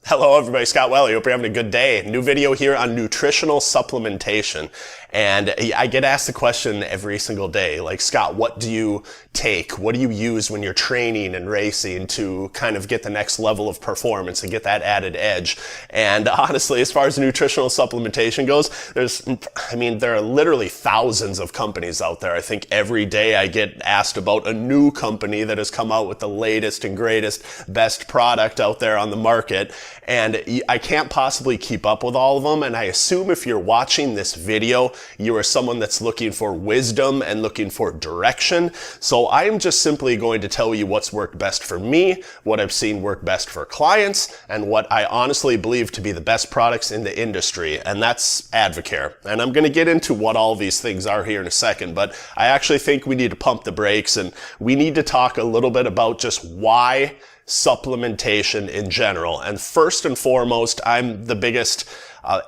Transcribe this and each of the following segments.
Hello everybody, Scott Welly. Hope you're having a good day. New video here on nutritional supplementation. And I get asked the question every single day, like, Scott, what do you take? What do you use when you're training and racing to kind of get the next level of performance and get that added edge? And honestly, as far as nutritional supplementation goes, there are literally thousands of companies out there. I think every day I get asked about a new company that has come out with the latest and greatest, best product out there on the market. And I can't possibly keep up with all of them. And I assume if you're watching this video, you are someone that's looking for wisdom and looking for direction. So I am just simply going to tell you what's worked best for me, what I've seen work best for clients, and what I honestly believe to be the best products in the industry. And that's Advocare. And I'm going to get into what all these things are here in a second, but I actually think we need to pump the brakes and we need to talk a little bit about just why supplementation in general. And first and foremost, I'm the biggest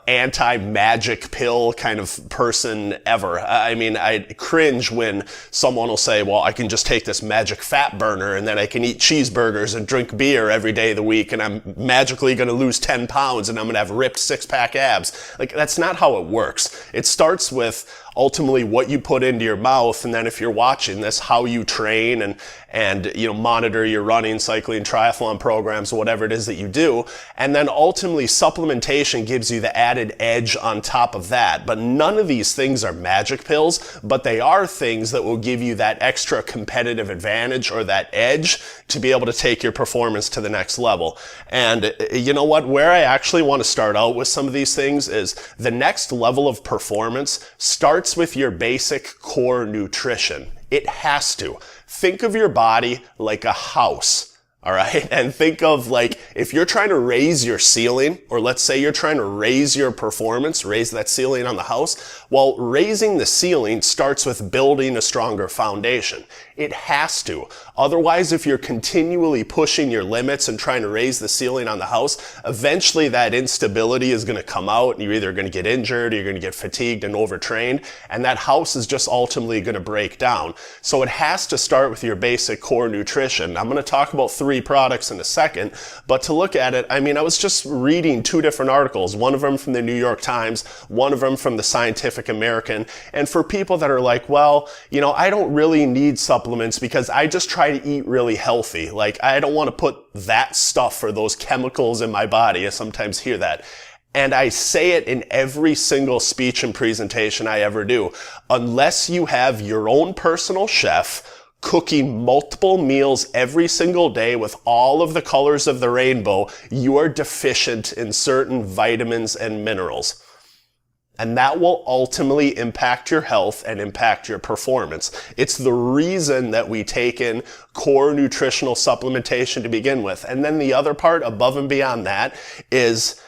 anti-magic pill kind of person ever. I mean, I cringe when someone will say, well, I can just take this magic fat burner and then I can eat cheeseburgers and drink beer every day of the week and I'm magically going to lose 10 pounds and I'm going to have ripped six-pack abs. Like, that's not how it works. It starts with ultimately what you put into your mouth, and then if you're watching this, how you train and monitor your running, cycling, triathlon programs, whatever it is that you do. And then ultimately supplementation gives you the added edge on top of that. But none of these things are magic pills, but they are things that will give you that extra competitive advantage or that edge to be able to take your performance to the next level. And you know what? Where I actually want to start out with some of these things is the next level of performance starts with your basic core nutrition. It has to. Think of your body like a house. All right. And think of, like, if you're trying to raise your ceiling, or let's say you're trying to raise your performance, raise that ceiling on the house. Well, raising the ceiling starts with building a stronger foundation. It has to. Otherwise, if you're continually pushing your limits and trying to raise the ceiling on the house, eventually that instability is going to come out and you're either going to get injured or you're going to get fatigued and overtrained. And that house is just ultimately going to break down. So it has to start with your basic core nutrition. I'm going to talk about 3 products in a second, but to look at it, I mean, I was just reading 2 different articles, one of them from the New York Times, one of them from the Scientific American. And for people that are like, well, I don't really need supplements because I just try to eat really healthy. Like, I don't want to put that stuff or those chemicals in my body. I sometimes hear that. And I say it in every single speech and presentation I ever do. Unless you have your own personal chef cooking multiple meals every single day with all of the colors of the rainbow, you are deficient in certain vitamins and minerals. And that will ultimately impact your health and impact your performance. It's the reason that we take in core nutritional supplementation to begin with. And then the other part above and beyond that is,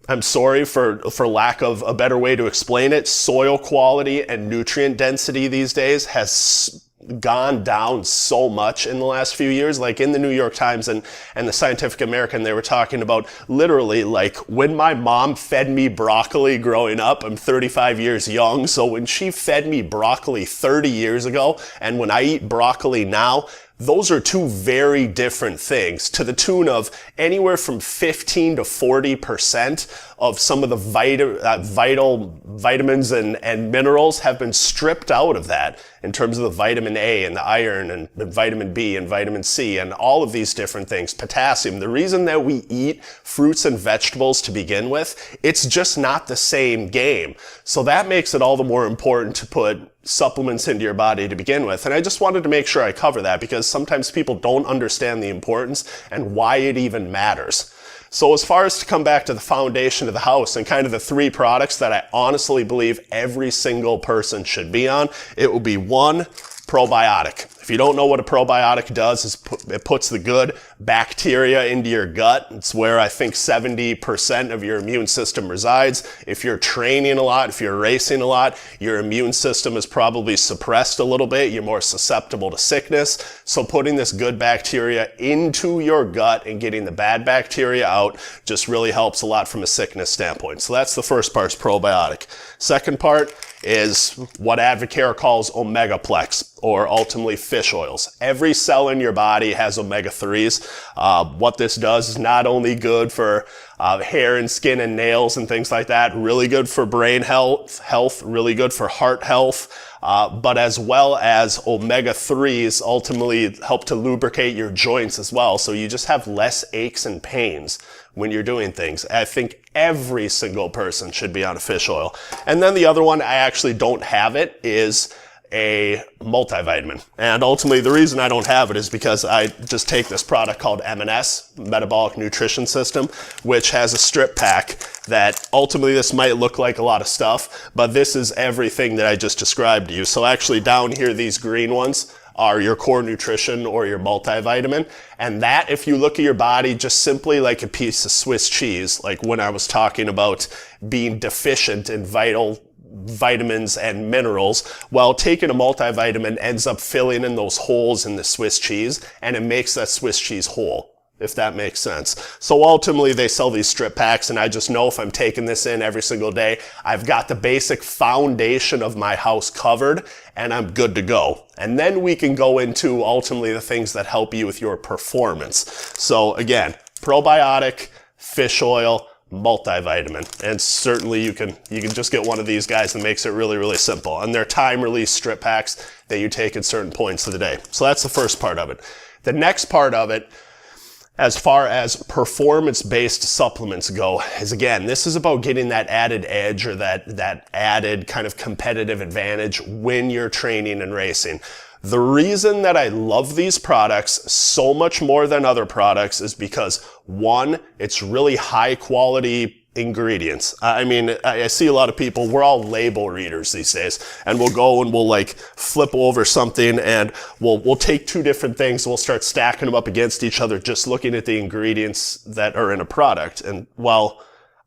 I'm sorry for lack of a better way to explain it, soil quality and nutrient density these days has gone down so much in the last few years. Like in the New York Times and the Scientific American, they were talking about literally, like, when my mom fed me broccoli growing up, I'm 35 years young, so when she fed me broccoli 30 years ago and when I eat broccoli now, those are 2 very different things, to the tune of anywhere from 15 to 40% of some of the vital vitamins and minerals have been stripped out of that in terms of the vitamin A and the iron and the vitamin B and vitamin C and all of these different things, potassium. The reason that we eat fruits and vegetables to begin with, it's just not the same game. So that makes it all the more important to put supplements into your body to begin with. And I just wanted to make sure I cover that because sometimes people don't understand the importance and why it even matters. So as far as to come back to the foundation of the house and kind of the 3 products that I honestly believe every single person should be on, it will be 1, probiotic. If you don't know what a probiotic does, it puts the good bacteria into your gut. It's where I think 70% of your immune system resides. If you're training a lot, if you're racing a lot, your immune system is probably suppressed a little bit. You're more susceptible to sickness. So putting this good bacteria into your gut and getting the bad bacteria out just really helps a lot from a sickness standpoint. So that's the first part, is probiotic. Second part is what Advocare calls Omegaplex, or ultimately fish fish oils. Every cell in your body has omega-3s. What this does is not only good for hair and skin and nails and things like that, really good for brain health, really good for heart health, but as well as omega-3s ultimately help to lubricate your joints as well. So you just have less aches and pains when you're doing things. I think every single person should be on a fish oil. And then the other one, I actually don't have it, is a multivitamin. And ultimately the reason I don't have it is because I just take this product called M&S, Metabolic Nutrition System, which has a strip pack that ultimately this might look like a lot of stuff, but this is everything that I just described to you. So actually down here, these green ones are your core nutrition or your multivitamin. And that, if you look at your body just simply like a piece of Swiss cheese, like when I was talking about being deficient in vitamins and minerals, well, taking a multivitamin ends up filling in those holes in the Swiss cheese, and it makes that Swiss cheese whole, if that makes sense. So ultimately they sell these strip packs, and I just know if I'm taking this in every single day, I've got the basic foundation of my house covered and I'm good to go. And then we can go into ultimately the things that help you with your performance. So again, probiotic, fish oil, multivitamin, and certainly you can just get one of these guys that makes it really, really simple. And they're time release strip packs that you take at certain points of the day. So that's the first part of it. The next part of it, as far as performance-based supplements go, is again, this is about getting that added edge or that added kind of competitive advantage when you're training and racing. The reason that I love these products so much more than other products is because, one, it's really high quality ingredients. I mean, I see a lot of people, we're all label readers these days, and we'll go and we'll like flip over something and we'll take two different things, we'll start stacking them up against each other just looking at the ingredients that are in a product. And well,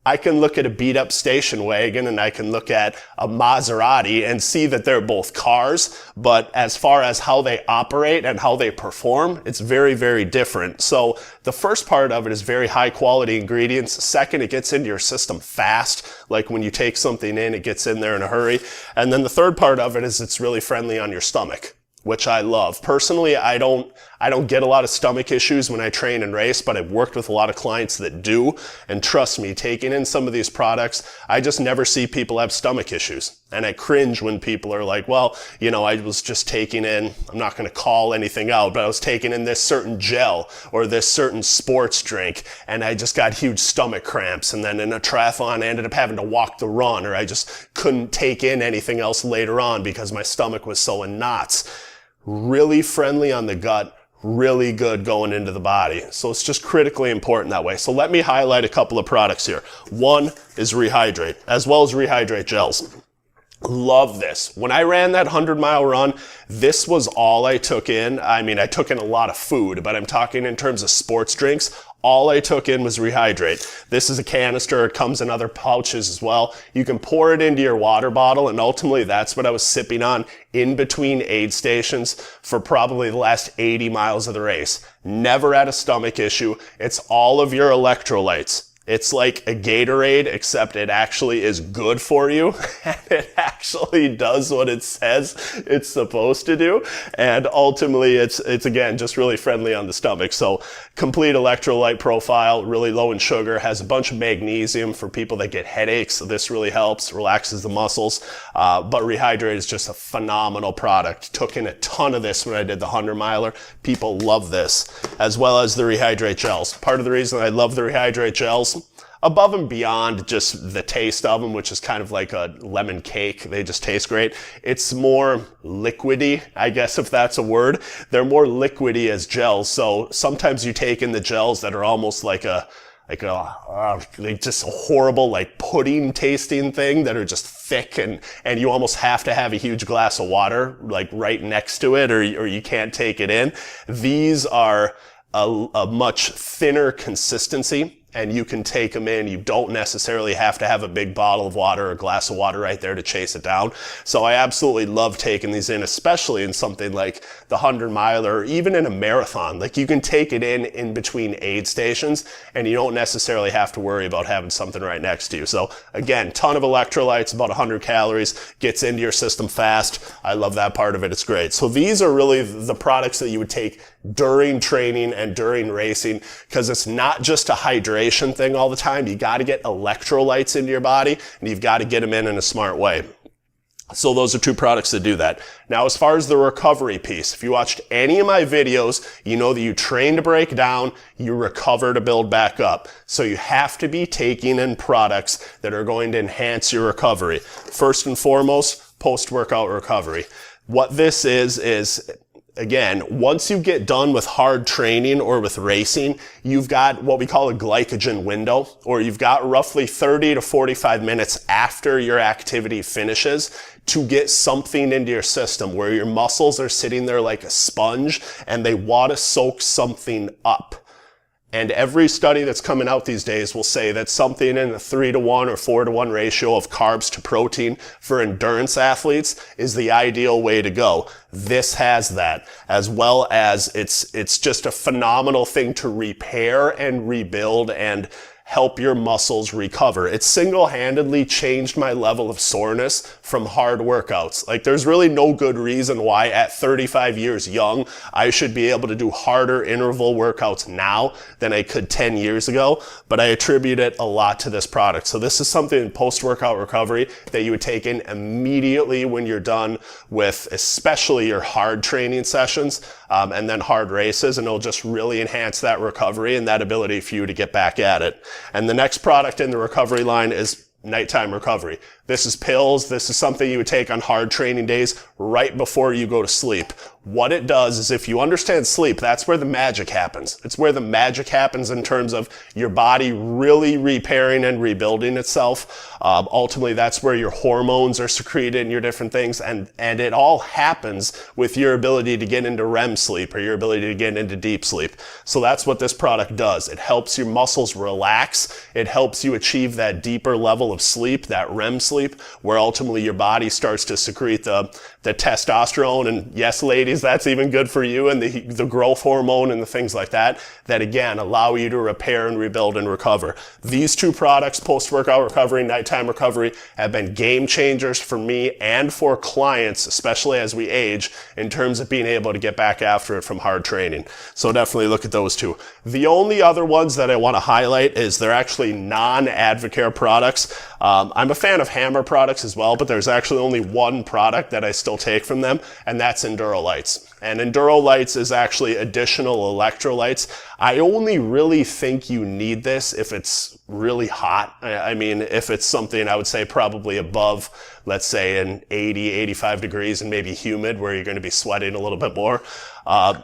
I can look at a beat up station wagon and I can look at a Maserati and see that they're both cars, but as far as how they operate and how they perform, it's very, very different. So the first part of it is very high quality ingredients. Second, it gets into your system fast. Like when you take something in, it gets in there in a hurry. And then the third part of it is it's really friendly on your stomach, which I love. Personally, I don't get a lot of stomach issues when I train and race, but I've worked with a lot of clients that do. And trust me, taking in some of these products, I just never see people have stomach issues. And I cringe when people are like, well, you know, I was just taking in, I'm not going to call anything out, but I was taking in this certain gel or this certain sports drink, and I just got huge stomach cramps. And then in a triathlon, I ended up having to walk the run, or I just couldn't take in anything else later on because my stomach was so in knots. Really friendly on the gut, really good going into the body. So it's just critically important that way. So let me highlight a couple of products here. One is Rehydrate, as well as Rehydrate gels. Love this. When I ran that 100-mile run, this was all I took in. I mean, I took in a lot of food, but I'm talking in terms of sports drinks. All I took in was Rehydrate. This is a canister. It comes in other pouches as well. You can pour it into your water bottle, and ultimately that's what I was sipping on in between aid stations for probably the last 80 miles of the race. Never had a stomach issue. It's all of your electrolytes. It's like a Gatorade, except it actually is good for you, and it actually does what it says it's supposed to do. And ultimately, it's again, just really friendly on the stomach. So complete electrolyte profile, really low in sugar, has a bunch of magnesium for people that get headaches. So this really helps, relaxes the muscles. But Rehydrate is just a phenomenal product. Took in a ton of this when I did the 100-miler. People love this, as well as the Rehydrate gels. Part of the reason I love the Rehydrate gels, above and beyond just the taste of them, which is kind of like a lemon cake, they just taste great. It's more liquidy, I guess, if that's a word. They're more liquidy as gels. So sometimes you take in the gels that are almost like just a horrible like pudding tasting thing that are just thick, and you almost have to have a huge glass of water like right next to it, or you can't take it in. These are a much thinner consistency. and you can take them in. You don't necessarily have to have a big bottle of water or a glass of water right there to chase it down. So I absolutely love taking these in, especially in something like the 100-miler or even in a marathon. Like, you can take it in between aid stations, and you don't necessarily have to worry about having something right next to you. So again, ton of electrolytes, about 100 calories, gets into your system fast. I love that part of it. It's great. So these are really the products that you would take during training and during racing, because it's not just a hydration thing all the time. You got to get electrolytes into your body, and you've got to get them in a smart way. So those are two products that do that. Now, as far as the recovery piece, if you watched any of my videos, you know that you train to break down, you recover to build back up. So you have to be taking in products that are going to enhance your recovery. First and foremost, post-workout recovery. What this is again, once you get done with hard training or with racing, you've got what we call a glycogen window, or you've got roughly 30 to 45 minutes after your activity finishes to get something into your system where your muscles are sitting there like a sponge and they want to soak something up. And every study that's coming out these days will say that something in a 3-to-1 or 4-to-1 ratio of carbs to protein for endurance athletes is the ideal way to go. This has that, as well as it's just a phenomenal thing to repair and rebuild and help your muscles recover. It single-handedly changed my level of soreness from hard workouts. Like, there's really no good reason why at 35 years young, I should be able to do harder interval workouts now than I could 10 years ago, but I attribute it a lot to this product. So this is something in post-workout recovery that you would take in immediately when you're done with especially your hard training sessions, and then hard races, and it'll just really enhance that recovery and that ability for you to get back at it. And the next product in the recovery line is nighttime recovery. This is pills. This is something you would take on hard training days right before you go to sleep. What it does is, if you understand sleep, that's where the magic happens. It's where the magic happens in terms of your body really repairing and rebuilding itself. Ultimately, that's where your hormones are secreted and your different things. And it all happens with your ability to get into REM sleep or your ability to get into deep sleep. So that's what this product does. It helps your muscles relax. It helps you achieve that deeper level of sleep, that REM sleep, where ultimately your body starts to secrete the testosterone, and yes, ladies, that's even good for you, and the growth hormone and the things like that again allow you to repair and rebuild and recover. These two products, post-workout recovery, nighttime recovery, have been game changers for me and for clients, especially as we age, in terms of being able to get back after it from hard training. So definitely look at those two. The only other ones that I want to highlight is they're actually non-Advocare products. I'm a fan of Hammer products as well, but there's actually only one product that I still take from them, and that's Enduro Lights. And Enduro Lights is actually additional electrolytes. I only really think you need this if it's really hot. I mean, if it's something, I would say probably above, let's say, an 80, 85 degrees and maybe humid, where you're going to be sweating a little bit more.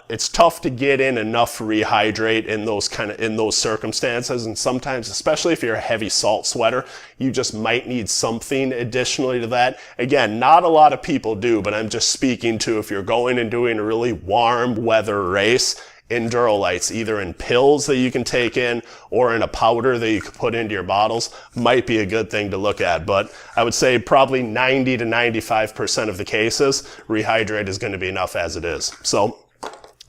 It's tough to get in enough rehydrate in those circumstances, and sometimes, especially if you're a heavy salt sweater, you just might need something additionally to that. Again, not a lot of people do, but I'm just speaking to if you're going and doing a really warm weather race. Enduro Lights, either in pills that you can take in or in a powder that you can put into your bottles, might be a good thing to look at. But I would say probably 90 to 95% of the cases, rehydrate is going to be enough as it is. So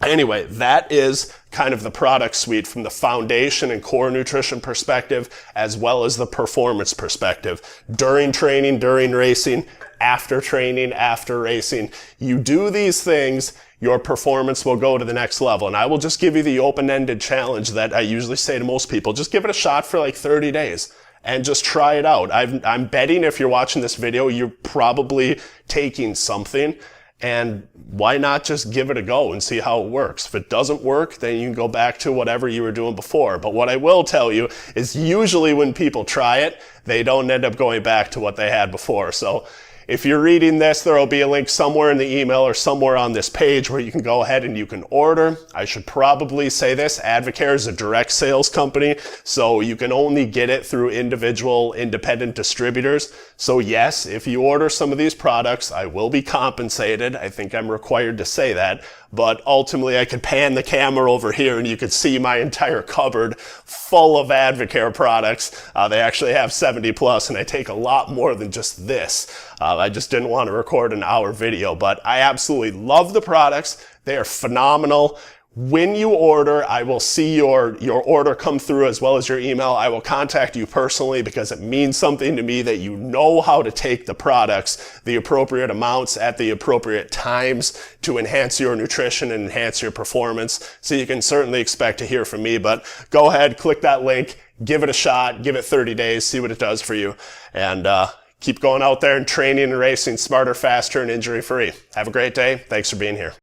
anyway, that is kind of the product suite from the foundation and core nutrition perspective, as well as the performance perspective. During training, during racing, after training, after racing, you do these things, your performance will go to the next level. And I will just give you the open-ended challenge that I usually say to most people. Just give it a shot for like 30 days and just try it out. I'm betting if you're watching this video, you're probably taking something. And why not just give it a go and see how it works? If it doesn't work, then you can go back to whatever you were doing before. But what I will tell you is usually when people try it, they don't end up going back to what they had before. So if you're reading this, there will be a link somewhere in the email or somewhere on this page where you can go ahead and you can order. I should probably say this, Advocare is a direct sales company, so you can only get it through individual independent distributors. So yes, if you order some of these products, I will be compensated. I think I'm required to say that. but ultimately I could pan the camera over here and you could see my entire cupboard full of Advocare products. They actually have 70 plus, and I take a lot more than just this. I just didn't want to record an hour video, but I absolutely love the products. They are phenomenal. When you order, I will see your order come through as well as your email. I will contact you personally because it means something to me that you know how to take the products, the appropriate amounts at the appropriate times to enhance your nutrition and enhance your performance. So you can certainly expect to hear from me, but go ahead, click that link, give it a shot, give it 30 days, see what it does for you, and keep going out there and training and racing smarter, faster, and injury-free. Have a great day. Thanks for being here.